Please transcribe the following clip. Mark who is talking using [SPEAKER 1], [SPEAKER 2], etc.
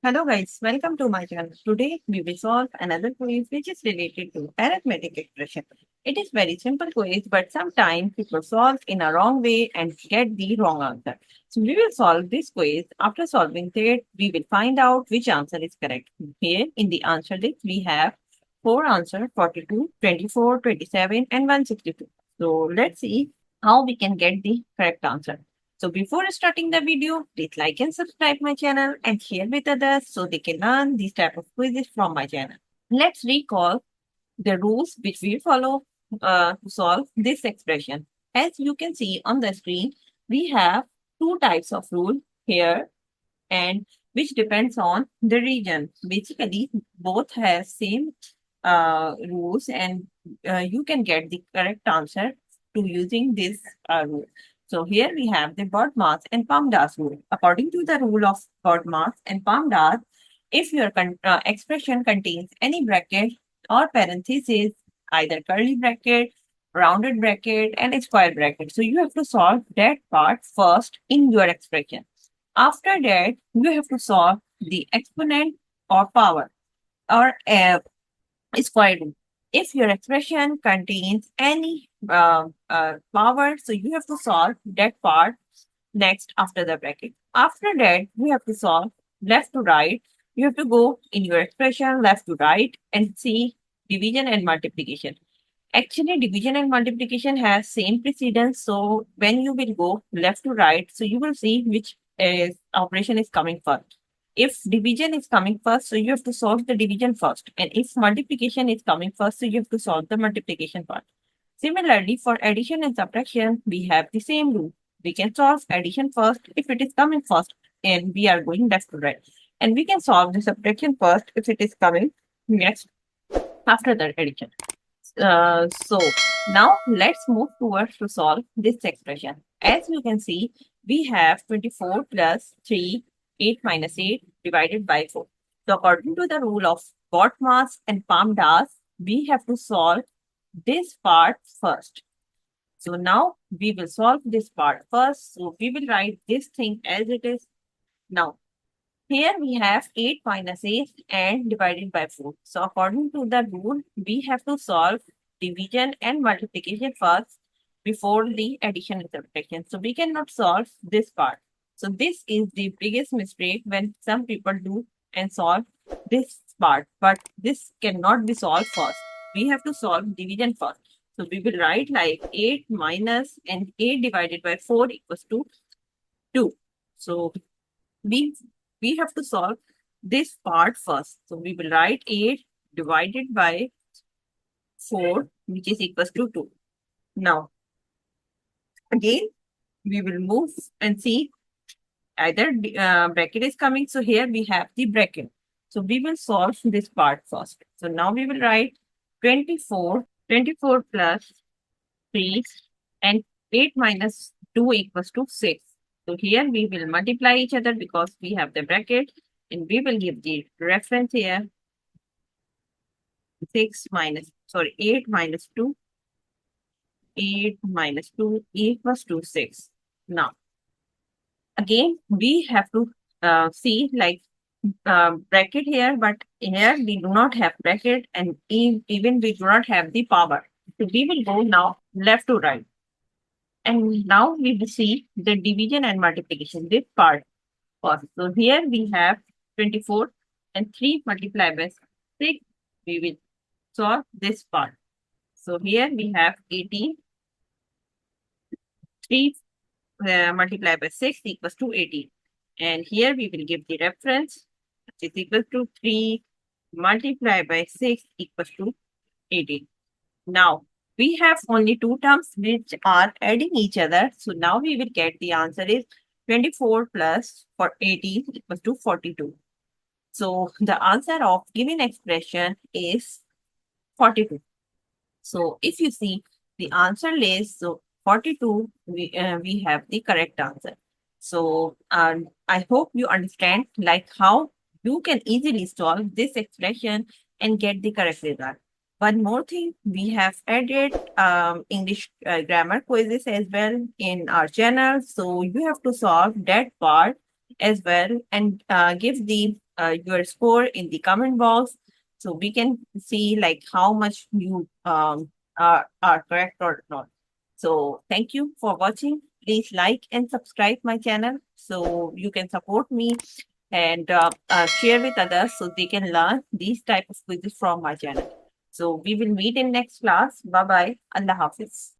[SPEAKER 1] Hello guys, welcome to my channel. Today we will solve another quiz which is related to arithmetic expression. It is very simple quiz, but sometimes people solve in a wrong way and get the wrong answer. So we will solve this quiz. After solving it, we will find out which answer is correct. Here in the answer list we have four answers: 42, 24, 27 and 162. So let's see how we can get the correct answer. So before starting the video, please like and subscribe my channel and share with others so they can learn these type of quizzes from my channel. Let's recall the rules which we follow to solve this expression. As you can see on the screen, we have two types of rule here and which depends on the region. Basically, both have same rules and you can get the correct answer to using this rule. So here we have the BODMAS and PEMDAS rule. According to the rule of BODMAS and PEMDAS, if your expression contains any bracket or parenthesis, either curly bracket, rounded bracket, and a square bracket, so you have to solve that part first in your expression. After that, you have to solve the exponent or power or square root. If your expression contains any power, so you have to solve that part next after the bracket. After that, you have to solve left to right. You have to go in your expression left to right and see division and multiplication. Actually, division and multiplication has same precedence. So when you will go left to right, so you will see which operation is coming first. If division is coming first, so you have to solve the division first. And if multiplication is coming first, so you have to solve the multiplication part. Similarly, for addition and subtraction, we have the same rule. We can solve addition first if it is coming first and we are going left to right. And we can solve the subtraction first if it is coming next after the addition. So now let's move towards to solve this expression. As you can see, we have 24 plus 3, 8 minus 8 divided by 4. So according to the rule of BODMAS and PEMDAS, we have to solve this part first. So now we will solve this part first. So we will write this thing as it is. Now here we have 8 minus 8 and divided by 4. So according to the rule, we have to solve division and multiplication first before the addition and subtraction. So we cannot solve this part. So this is the biggest mistake when some people do and solve this part. But this cannot be solved first. We have to solve division first. So we will write like 8 minus and 8 divided by 4 equals to 2. So we we have to solve this part first. So we will write 8 divided by 4, which is equals to 2. Now, again, we will move and see either bracket is coming. So here we have the bracket. So we will solve this part first. So now we will write 24, 24 plus 3 and 8 minus 2 equals to 6. So here we will multiply each other because we have the bracket and we will give the reference here 8 minus 2, 8 minus 2 equals to 6. Now, again, we have to see like bracket here, but here we do not have bracket and even we do not have the power. So we will go now left to right. And now we will see the division and multiplication, this part first. So here we have 24 and 3 multiplied by 6. We will solve this part. So here we have 18. 3 multiplied by 6 equals to 18. And here we will give the reference, which is equal to 3 multiplied by 6 equals to 18. Now, we have only two terms which are adding each other. So now we will get the answer is 24 plus 18 equals to 42. So the answer of given expression is 42. So if you see the answer list, so 42, we have the correct answer. So I hope you understand like how you can easily solve this expression and get the correct result. One more thing, we have added English grammar quizzes as well in our channel. So you have to solve that part as well and give the your score in the comment box so we can see like how much you are correct or not. So thank you for watching. Please like and subscribe my channel so you can support me and share with others so they can learn these type of quizzes from my channel. So we will meet in next class. Bye bye. Allah Hafiz.